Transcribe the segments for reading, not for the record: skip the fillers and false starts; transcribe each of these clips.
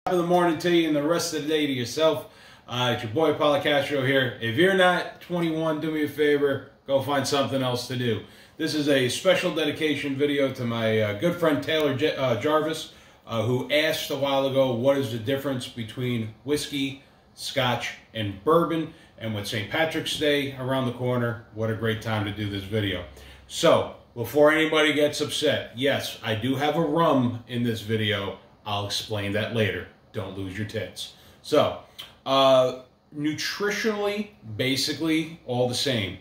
Top of the morning to you and the rest of the day to yourself. It's your boy Paulo Castro here. If you're not 21, do me a favor, go find something else to do. This is a special dedication video to my good friend Taylor Jarvis, who asked a while ago what is the difference between whiskey, scotch, and bourbon. And with St. Patrick's Day around the corner, what a great time to do this video. So, before anybody gets upset, yes, I do have a rum in this video. I'll explain that later. Don't lose your tits. So, nutritionally, basically all the same.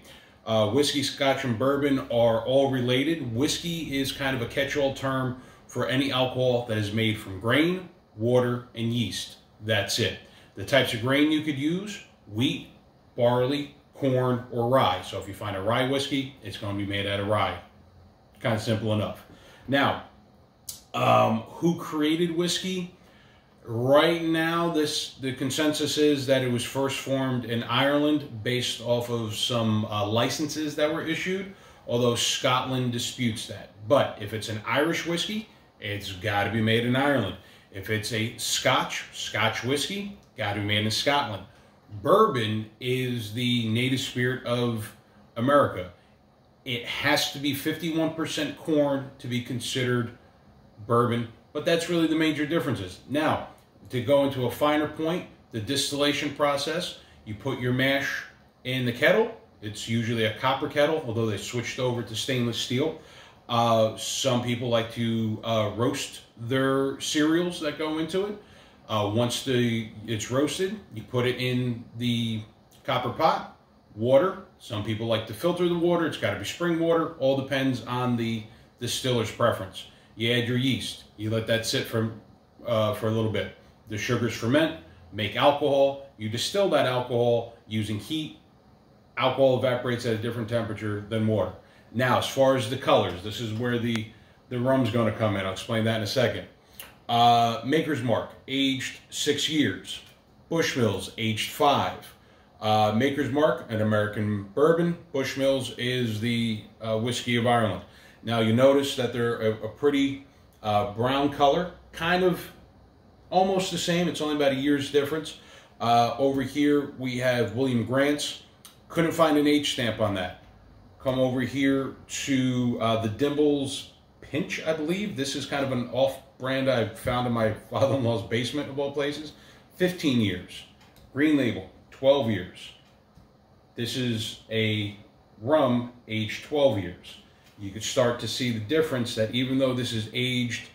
Whiskey, scotch, and bourbon are all related. Whiskey is kind of a catch-all term for any alcohol that is made from grain, water, and yeast. That's it. The types of grain you could use: wheat, barley, corn, or rye. So if you find a rye whiskey, it's going to be made out of rye. Kind of simple enough. Now, who created whiskey? Right now, the consensus is that it was first formed in Ireland based off of some licenses that were issued, although Scotland disputes that. But if it's an Irish whiskey, it's got to be made in Ireland. If it's a Scotch whiskey, got to be made in Scotland. Bourbon is the native spirit of America. It has to be 51% corn to be considered bourbon, but that's really the major differences. Now, to go into a finer point, the distillation process, you put your mash in the kettle. It's usually a copper kettle, although they switched over to stainless steel. Some people like to roast their cereals that go into it. Once it's roasted, you put it in the copper pot, water. Some people like to filter the water. It's got to be spring water. All depends on the distiller's preference. You add your yeast. You let that sit for a little bit. The sugars ferment, make alcohol. You distill that alcohol using heat. Alcohol evaporates at a different temperature than water. Now, as far as the colors, this is where the rum's going to come in. I'll explain that in a second. Maker's Mark, aged 6 years. Bushmills, aged 5. Maker's Mark, an American bourbon. Bushmills is the whiskey of Ireland. Now, you notice that they're a pretty brown color, kind of almost the same. It's only about a year's difference. Over here, we have William Grant's. Couldn't find an H stamp on that. Come over here to the Dimble's Pinch, I believe. This is kind of an off-brand I found in my father-in-law's basement, of all places. 15 years. Green Label, 12 years. This is a rum aged 12 years. You could start to see the difference that even though this is aged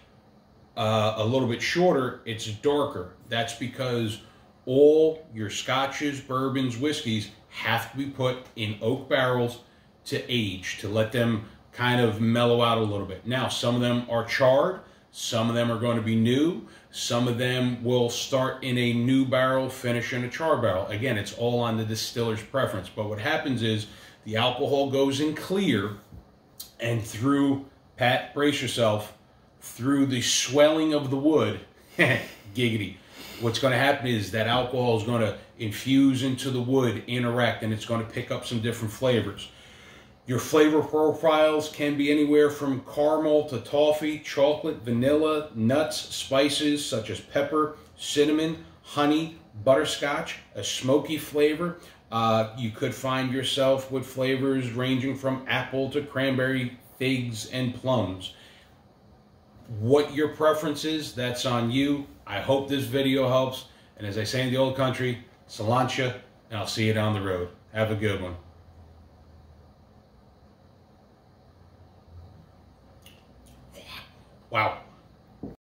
a little bit shorter, it's darker. That's because all your scotches, bourbons, whiskeys have to be put in oak barrels to age, to let them kind of mellow out a little bit. Now, some of them are charred, some of them are going to be new, some of them will start in a new barrel, finish in a char barrel. Again, it's all on the distiller's preference. But what happens is the alcohol goes in clear, and through, Pat, brace yourself, through the swelling of the wood, giggity, what's going to happen is that alcohol is going to infuse into the wood, interact, and it's going to pick up some different flavors. Your flavor profiles can be anywhere from caramel to toffee, chocolate, vanilla, nuts, spices such as pepper, cinnamon, honey, butterscotch, a smoky flavor. You could find yourself with flavors ranging from apple to cranberry, figs, and plums. What your preference is, that's on you. I hope this video helps. And as I say in the old country, Salancha, and I'll see you down the road. Have a good one. Wow.